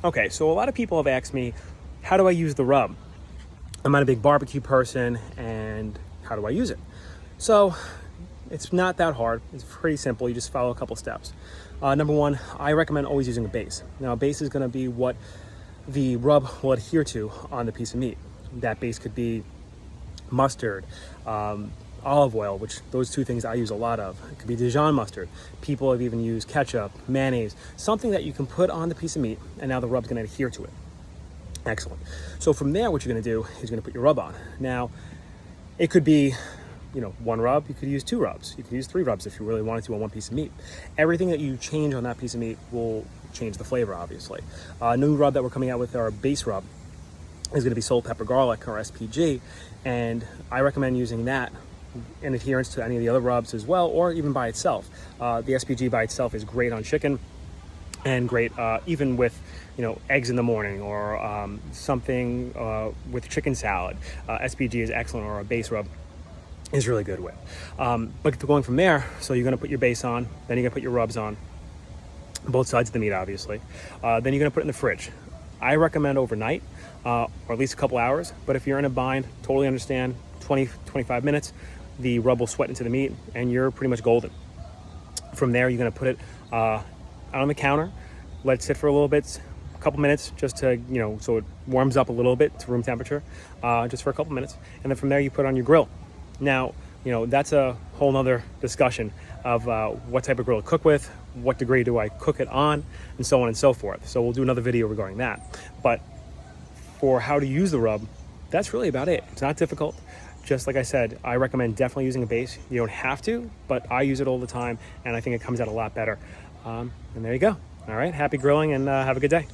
Okay, so a lot of people have asked me, how do I use the rub? I'm not a big barbecue person, and how do I use it? So it's not that hard. It's pretty simple. You just follow a couple steps. Number one, I recommend always using a base. Now, a base is going to be what the rub will adhere to on the piece of meat. That base could be mustard, olive oil, which those two things I use a lot of. It could be Dijon mustard. People have even used ketchup, mayonnaise, something that you can put on the piece of meat, and now the rub's going to adhere to it. Excellent. So from there, what you're going to do is you're going to put your rub on. Now, it could be, one rub. You could use 2 rubs. You could use 3 rubs if you really wanted to on one piece of meat. Everything that you change on that piece of meat will change the flavor, obviously. New rub that we're coming out with, our base rub, is going to be salt, pepper, garlic, or SPG, and I recommend using that in adherence to any of the other rubs as well, or even by itself. The SPG by itself is great on chicken, and great even with eggs in the morning, or something with chicken salad. SPG is excellent, or a base rub is really good with. But going from there, so you're going to put your base on, then you're going to put your rubs on, both sides of the meat, obviously. Then you're going to put it in the fridge. I recommend overnight, or at least a couple hours, but if you're in a bind, totally understand, 20-25 minutes, the rub will sweat into the meat, and you're pretty much golden. From there, you're going to put it out on the counter, let it sit for a little bit, a couple minutes, just to, so it warms up a little bit to room temperature, just for a couple minutes. And then from there, you put it on your grill. Now, that's a whole nother discussion of what type of grill to cook with, what degree do I cook it on, and so on and so forth. So we'll do another video regarding that. But for how to use the rub, that's really about it. It's not difficult. Just like I said, I recommend definitely using a base. You don't have to, but I use it all the time, and I think it comes out a lot better. And there you go. All right, happy grilling, and have a good day.